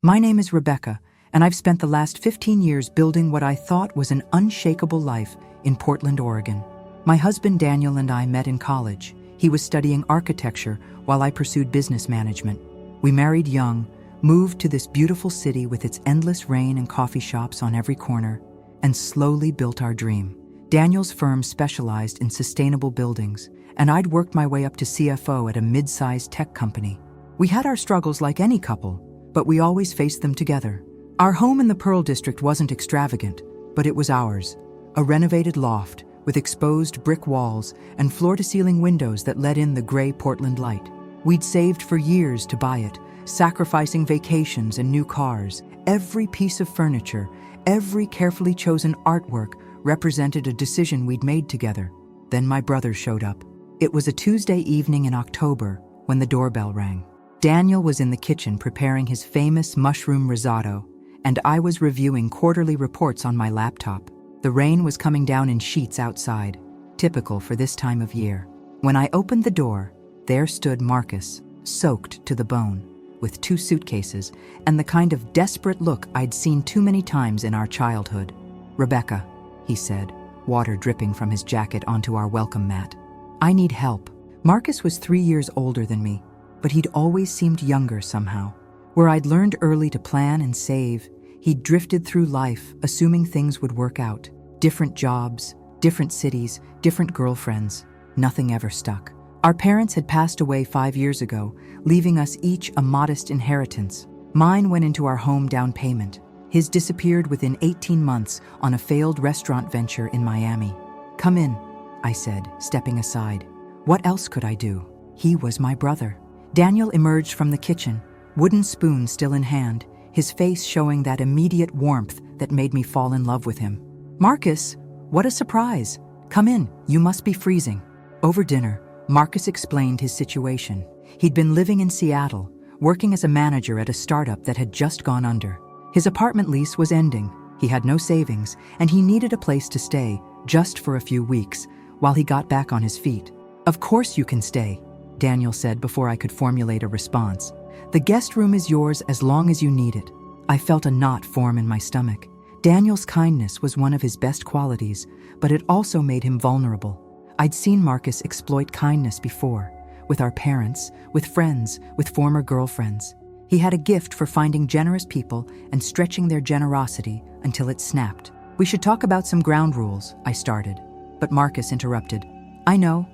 My name is Rebecca, and I've spent the last 15 years building what I thought was an unshakable life in Portland, Oregon. My husband Daniel and I met in college. He was studying architecture while I pursued business management. We married young, moved to this beautiful city with its endless rain and coffee shops on every corner, and slowly built our dream. Daniel's firm specialized in sustainable buildings, and I'd worked my way up to CFO at a mid-sized tech company. We had our struggles like any couple, but we always faced them together. Our home in the Pearl District wasn't extravagant, but it was ours. A renovated loft with exposed brick walls and floor-to-ceiling windows that let in the gray Portland light. We'd saved for years to buy it, sacrificing vacations and new cars. Every piece of furniture, every carefully chosen artwork represented a decision we'd made together. Then my brother showed up. It was a Tuesday evening in October when the doorbell rang. Daniel was in the kitchen preparing his famous mushroom risotto, and I was reviewing quarterly reports on my laptop. The rain was coming down in sheets outside, typical for this time of year. When I opened the door, there stood Marcus, soaked to the bone, with 2 suitcases and the kind of desperate look I'd seen too many times in our childhood. "Rebecca," he said, water dripping from his jacket onto our welcome mat. "I need help." Marcus was 3 years older than me, but he'd always seemed younger somehow. Where I'd learned early to plan and save, he'd drifted through life, assuming things would work out. Different jobs, different cities, different girlfriends. Nothing ever stuck. Our parents had passed away 5 years ago, leaving us each a modest inheritance. Mine went into our home down payment. His disappeared within 18 months on a failed restaurant venture in Miami. "Come in," I said, stepping aside. What else could I do? He was my brother. Daniel emerged from the kitchen, wooden spoon still in hand, his face showing that immediate warmth that made me fall in love with him. "Marcus, what a surprise. Come in, you must be freezing." Over dinner, Marcus explained his situation. He'd been living in Seattle, working as a manager at a startup that had just gone under. His apartment lease was ending, he had no savings, and he needed a place to stay, just for a few weeks, while he got back on his feet. "Of course you can stay," Daniel said before I could formulate a response. "The guest room is yours as long as you need it." I felt a knot form in my stomach. Daniel's kindness was one of his best qualities, but it also made him vulnerable. I'd seen Marcus exploit kindness before, with our parents, with friends, with former girlfriends. He had a gift for finding generous people and stretching their generosity until it snapped. "We should talk about some ground rules," I started, but Marcus interrupted. I know.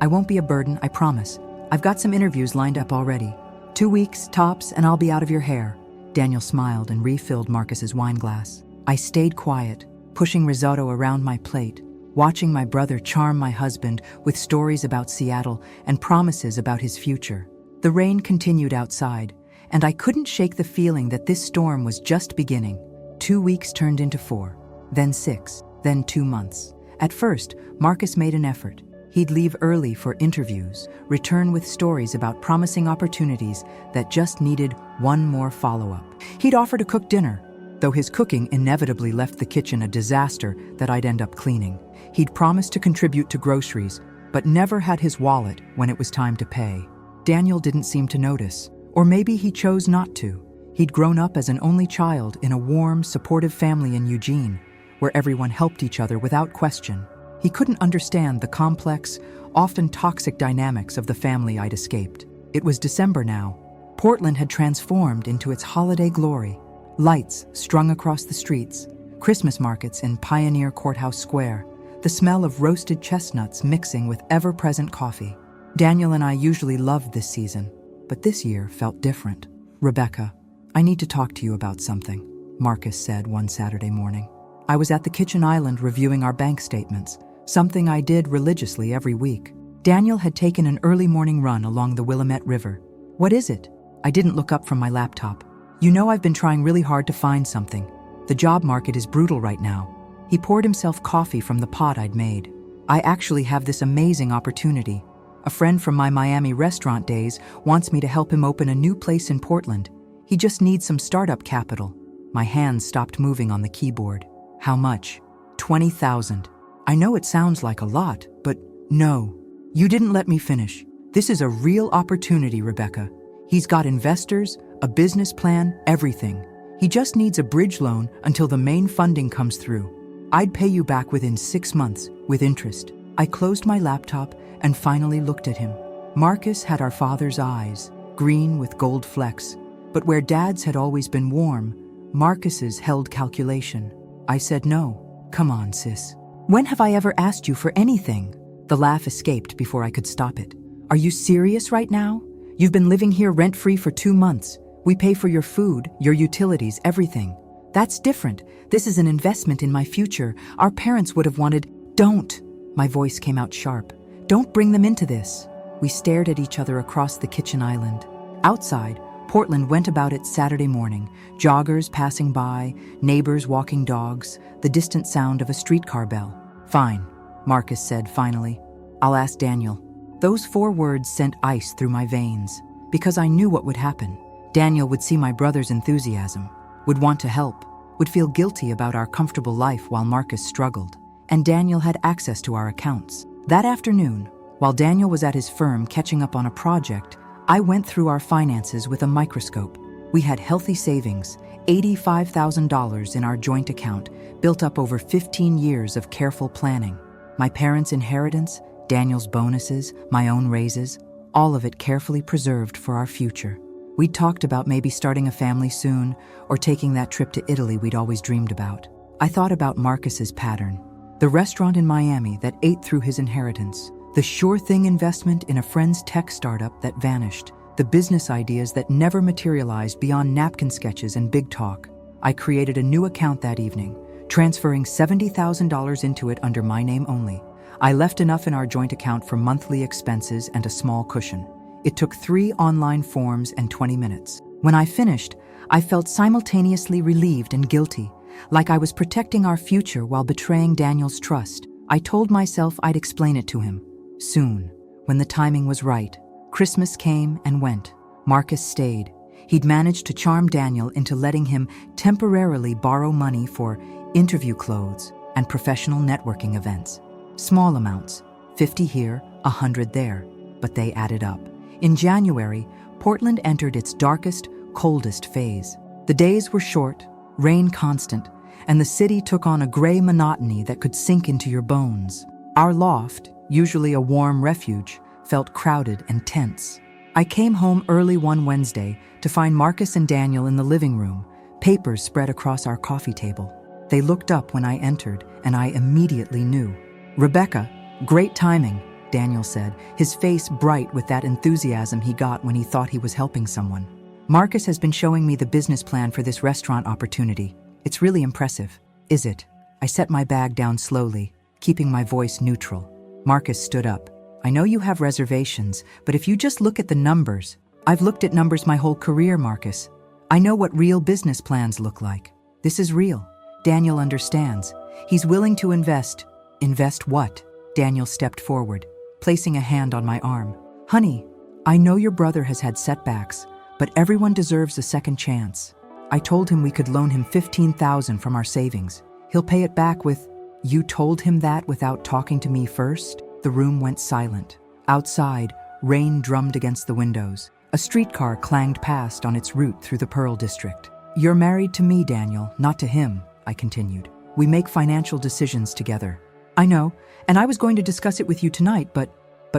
I won't be a burden, I promise. I've got some interviews lined up already. 2 weeks, tops, and I'll be out of your hair." Daniel smiled and refilled Marcus's wine glass. I stayed quiet, pushing risotto around my plate, watching my brother charm my husband with stories about Seattle and promises about his future. The rain continued outside, and I couldn't shake the feeling that this storm was just beginning. 2 weeks turned into 4, then 6, then 2 months. At first, Marcus made an effort. He'd leave early for interviews, return with stories about promising opportunities that just needed one more follow-up. He'd offer to cook dinner, though his cooking inevitably left the kitchen a disaster that I'd end up cleaning. He'd promised to contribute to groceries, but never had his wallet when it was time to pay. Daniel didn't seem to notice, or maybe he chose not to. He'd grown up as an only child in a warm, supportive family in Eugene, where everyone helped each other without question. He couldn't understand the complex, often toxic dynamics of the family I'd escaped. It was December now. Portland had transformed into its holiday glory. Lights strung across the streets, Christmas markets in Pioneer Courthouse Square, the smell of roasted chestnuts mixing with ever-present coffee. Daniel and I usually loved this season, but this year felt different. "Rebecca, I need to talk to you about something," Marcus said one Saturday morning. I was at the kitchen island reviewing our bank statements, something I did religiously every week. Daniel had taken an early morning run along the Willamette River. "What is it?" I didn't look up from my laptop. "You know I've been trying really hard to find something. The job market is brutal right now." He poured himself coffee from the pot I'd made. "I actually have this amazing opportunity. A friend from my Miami restaurant days wants me to help him open a new place in Portland. He just needs some startup capital." My hands stopped moving on the keyboard. "How much?" "20,000. I know it sounds like a lot, but no. You didn't let me finish. This is a real opportunity, Rebecca. He's got investors, a business plan, everything. He just needs a bridge loan until the main funding comes through. I'd pay you back within 6 months, with interest. I closed my laptop and finally looked at him. Marcus had our father's eyes, green with gold flecks. But where Dad's had always been warm, Marcus's held calculation. I said no. Come on, sis. When have I ever asked you for anything? The laugh escaped before I could stop it. Are you serious right now? You've been living here rent-free for 2 months. We pay for your food, your utilities, everything. That's different. This is an investment in my future. Our parents would have wanted— Don't! My voice came out sharp. Don't bring them into this. We stared at each other across the kitchen island. Outside, Portland went about its Saturday morning, joggers passing by, neighbors walking dogs, the distant sound of a streetcar bell. Fine, Marcus said finally. I'll ask Daniel. Those 4 words sent ice through my veins, because I knew what would happen. Daniel would see my brother's enthusiasm, would want to help, would feel guilty about our comfortable life while Marcus struggled. And Daniel had access to our accounts. That afternoon, while Daniel was at his firm catching up on a project, I went through our finances with a microscope. We had healthy savings, $85,000 in our joint account, built up over 15 years of careful planning. My parents' inheritance, Daniel's bonuses, my own raises, all of it carefully preserved for our future. We'd talked about maybe starting a family soon, or taking that trip to Italy we'd always dreamed about. I thought about Marcus's pattern. The restaurant in Miami that ate through his inheritance. The sure-thing investment in a friend's tech startup that vanished. The business ideas that never materialized beyond napkin sketches and big talk. I created a new account that evening, transferring $70,000 into it under my name only. I left enough in our joint account for monthly expenses and a small cushion. It took 3 online forms and 20 minutes. When I finished, I felt simultaneously relieved and guilty, like I was protecting our future while betraying Daniel's trust. I told myself I'd explain it to him. Soon, when the timing was right. Christmas came and went. Marcus stayed. He'd managed to charm Daniel into letting him temporarily borrow money for interview clothes and professional networking events. Small amounts, 50 here, 100 there, but they added up. In January, Portland entered its darkest, coldest phase. The days were short, rain constant, and the city took on a gray monotony that could sink into your bones. Our loft, usually a warm refuge, felt crowded and tense. I came home early one Wednesday to find Marcus and Daniel in the living room, papers spread across our coffee table. They looked up when I entered, and I immediately knew. "Rebecca, great timing," Daniel said, his face bright with that enthusiasm he got when he thought he was helping someone. "Marcus has been showing me the business plan for this restaurant opportunity. It's really impressive." "Is it?" I set my bag down slowly, keeping my voice neutral. Marcus stood up. "I know you have reservations, but if you just look at the numbers— I've looked at numbers my whole career, Marcus. I know what real business plans look like. This is real. Daniel understands. He's willing to invest." "Invest what?" Daniel stepped forward, placing a hand on my arm. "Honey, I know your brother has had setbacks, but everyone deserves a second chance." I told him we could loan him $15,000 from our savings. He'll pay it back with— "You told him that without talking to me first?" The room went silent. Outside, rain drummed against the windows. A streetcar clanged past on its route through the Pearl District. "You're married to me, Daniel, not to him," I continued. "We make financial decisions together." "I know, and I was going to discuss it with you tonight, but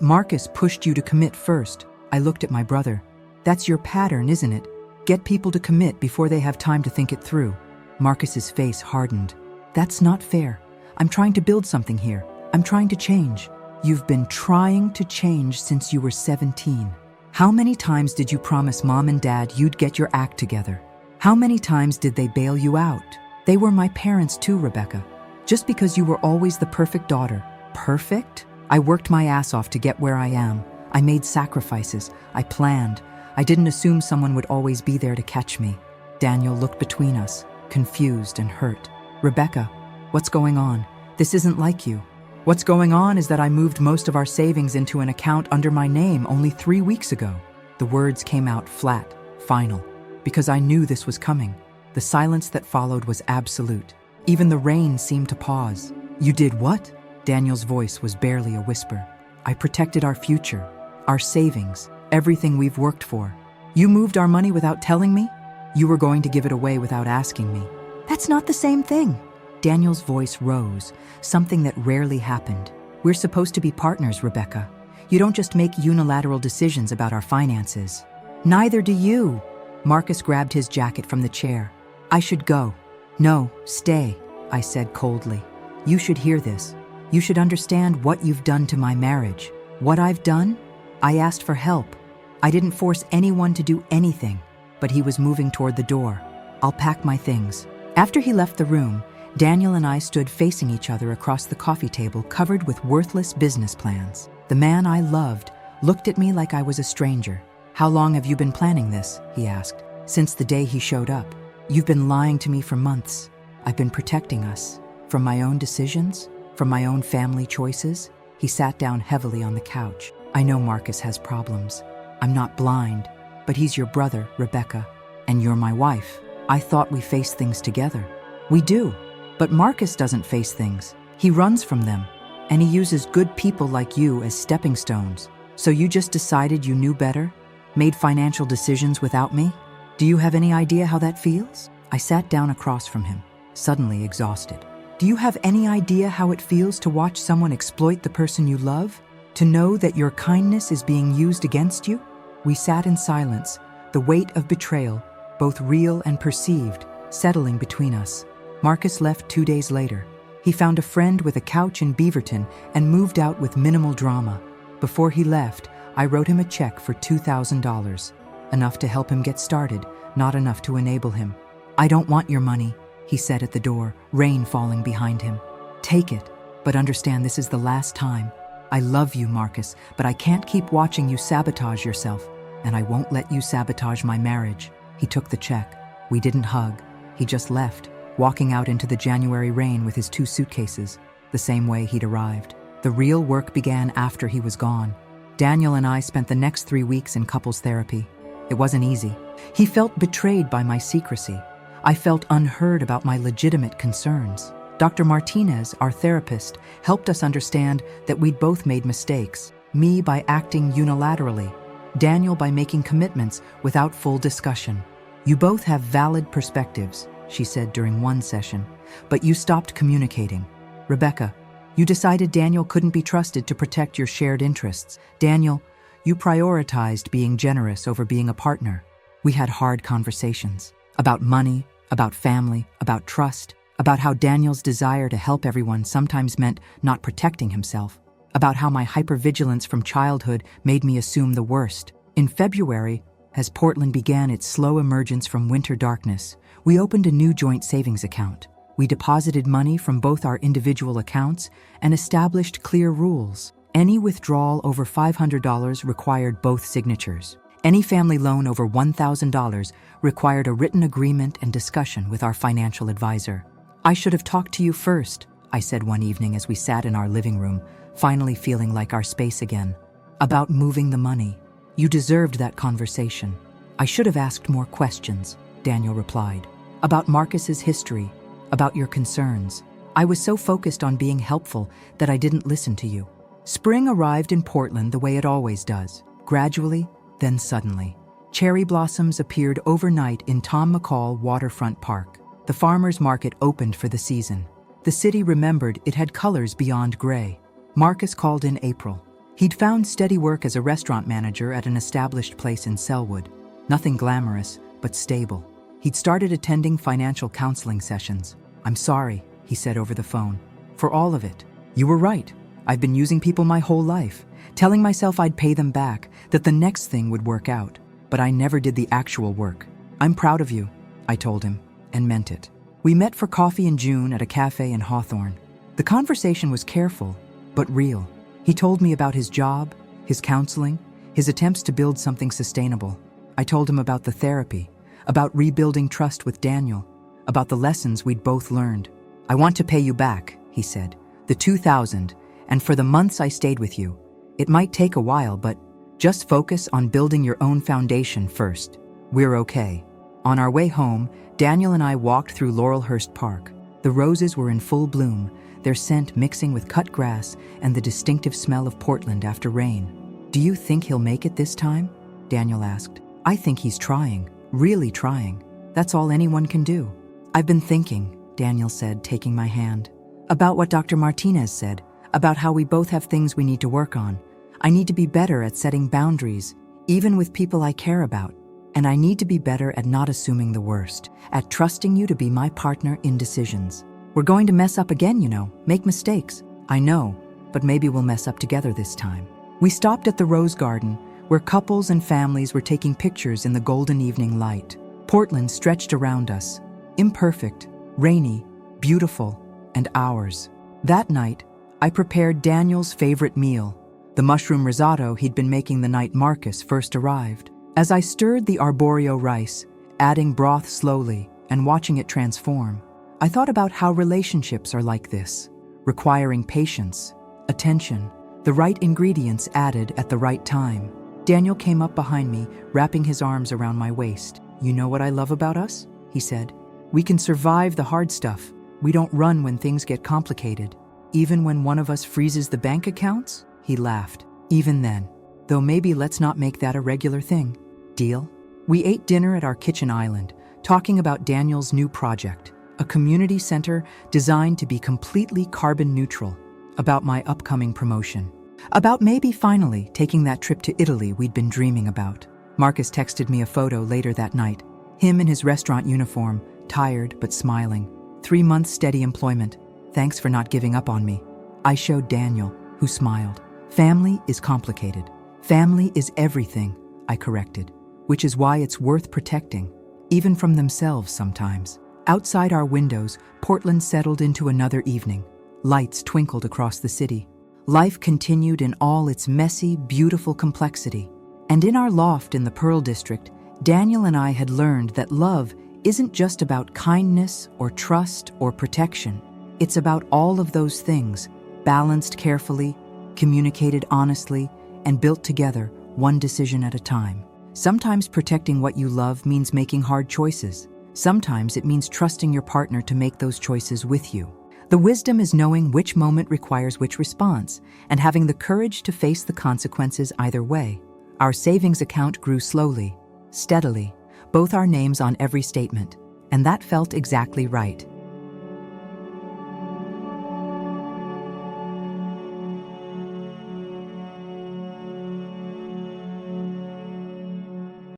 Marcus pushed you to commit first." I looked at my brother. "That's your pattern, isn't it? Get people to commit before they have time to think it through." Marcus's face hardened. "That's not fair. I'm trying to build something here. I'm trying to change." "You've been trying to change since you were 17. How many times did you promise Mom and Dad you'd get your act together? How many times did they bail you out? They were my parents too, Rebecca. Just because you were always the perfect daughter." "Perfect?" I worked my ass off to get where I am. I made sacrifices. I planned. I didn't assume someone would always be there to catch me. Daniel looked between us, confused and hurt. "Rebecca, what's going on? This isn't like you." "What's going on is that I moved most of our savings into an account under my name only 3 weeks ago." The words came out flat, final, because I knew this was coming. The silence that followed was absolute. Even the rain seemed to pause. "You did what?" Daniel's voice was barely a whisper. "I protected our future, our savings, everything we've worked for." You moved our money without telling me? You were going to give it away without asking me. That's not the same thing. Daniel's voice rose, something that rarely happened. We're supposed to be partners, Rebecca. You don't just make unilateral decisions about our finances. Neither do you. Marcus grabbed his jacket from the chair. I should go. No, stay, I said coldly. You should hear this. You should understand what you've done to my marriage. What I've done? I asked for help. I didn't force anyone to do anything, but he was moving toward the door. I'll pack my things. After he left the room, Daniel and I stood facing each other across the coffee table covered with worthless business plans. The man I loved looked at me like I was a stranger. How long have you been planning this? He asked. Since the day he showed up. You've been lying to me for months. I've been protecting us. From my own decisions? From my own family choices? He sat down heavily on the couch. I know Marcus has problems. I'm not blind, but he's your brother, Rebecca, and you're my wife. I thought we faced things together. We do, but Marcus doesn't face things. He runs from them, and he uses good people like you as stepping stones. So you just decided you knew better? Made financial decisions without me? Do you have any idea how that feels? I sat down across from him, suddenly exhausted. Do you have any idea how it feels to watch someone exploit the person you love? To know that your kindness is being used against you? We sat in silence, the weight of betrayal, both real and perceived, settling between us. Marcus left 2 days later. He found a friend with a couch in Beaverton and moved out with minimal drama. Before he left, I wrote him a check for $2,000. Enough to help him get started, not enough to enable him. I don't want your money, he said at the door, rain falling behind him. Take it, but understand this is the last time. I love you, Marcus, but I can't keep watching you sabotage yourself, and I won't let you sabotage my marriage. He took the check. We didn't hug. He just left, walking out into the January rain with his 2 suitcases, the same way he'd arrived. The real work began after he was gone. Daniel and I spent the next 3 weeks in couples therapy. It wasn't easy. He felt betrayed by my secrecy. I felt unheard about my legitimate concerns. Dr. Martinez, our therapist, helped us understand that we'd both made mistakes. Me by acting unilaterally. Daniel by making commitments without full discussion. You both have valid perspectives, she said during one session, but you stopped communicating. Rebecca, you decided Daniel couldn't be trusted to protect your shared interests. Daniel, you prioritized being generous over being a partner. We had hard conversations about money, about family, about trust, about how Daniel's desire to help everyone sometimes meant not protecting himself, about how my hypervigilance from childhood made me assume the worst. In February, as Portland began its slow emergence from winter darkness, we opened a new joint savings account. We deposited money from both our individual accounts and established clear rules. Any withdrawal over $500 required both signatures. Any family loan over $1,000 required a written agreement and discussion with our financial advisor. I should have talked to you first, I said one evening as we sat in our living room, finally feeling like our space again. About moving the money. You deserved that conversation. I should have asked more questions, Daniel replied. About Marcus's history, about your concerns. I was so focused on being helpful that I didn't listen to you. Spring arrived in Portland the way it always does, gradually, then suddenly. Cherry blossoms appeared overnight in Tom McCall Waterfront Park. The farmers' market opened for the season. The city remembered it had colors beyond gray. Marcus called in April. He'd found steady work as a restaurant manager at an established place in Selwood. Nothing glamorous, but stable. He'd started attending financial counseling sessions. I'm sorry, he said over the phone, for all of it. You were right. I've been using people my whole life, telling myself I'd pay them back, that the next thing would work out. But I never did the actual work. I'm proud of you, I told him, and meant it. We met for coffee in June at a cafe in Hawthorne. The conversation was careful, but real. He told me about his job, his counseling, his attempts to build something sustainable. I told him about the therapy, about rebuilding trust with Daniel, about the lessons we'd both learned. I want to pay you back, he said, the $2,000, and for the months I stayed with you. It might take a while, but just focus on building your own foundation first. We're okay. On our way home, Daniel and I walked through Laurelhurst Park. The roses were in full bloom, their scent mixing with cut grass and the distinctive smell of Portland after rain. Do you think he'll make it this time? Daniel asked. I think he's trying, really trying. That's all anyone can do. I've been thinking, Daniel said, taking my hand, about what Dr. Martinez said, about how we both have things we need to work on. I need to be better at setting boundaries, even with people I care about. And I need to be better at not assuming the worst, at trusting you to be my partner in decisions. We're going to mess up again, make mistakes. I know, but maybe we'll mess up together this time. We stopped at the Rose Garden, where couples and families were taking pictures in the golden evening light. Portland stretched around us, imperfect, rainy, beautiful, and ours. That night, I prepared Daniel's favorite meal, the mushroom risotto he'd been making the night Marcus first arrived. As I stirred the arborio rice, adding broth slowly and watching it transform, I thought about how relationships are like this, requiring patience, attention, the right ingredients added at the right time. Daniel came up behind me, wrapping his arms around my waist. "You know what I love about us?" he said. "We can survive the hard stuff. We don't run when things get complicated. Even when one of us freezes the bank accounts?" He laughed. "Even then. Though maybe let's not make that a regular thing. Deal?" We ate dinner at our kitchen island, talking about Daniel's new project, a community center designed to be completely carbon neutral, about my upcoming promotion, about maybe finally taking that trip to Italy we'd been dreaming about. Marcus texted me a photo later that night, him in his restaurant uniform, tired but smiling. 3 months steady employment. Thanks for not giving up on me. I showed Daniel, who smiled. Family is complicated. Family is everything, I corrected, which is why it's worth protecting, even from themselves sometimes. Outside our windows, Portland settled into another evening. Lights twinkled across the city. Life continued in all its messy, beautiful complexity. And in our loft in the Pearl District, Daniel and I had learned that love isn't just about kindness or trust or protection. It's about all of those things, balanced carefully, communicated honestly, and built together, one decision at a time. Sometimes protecting what you love means making hard choices. Sometimes it means trusting your partner to make those choices with you. The wisdom is knowing which moment requires which response, and having the courage to face the consequences either way. Our savings account grew slowly, steadily, both our names on every statement, and that felt exactly right.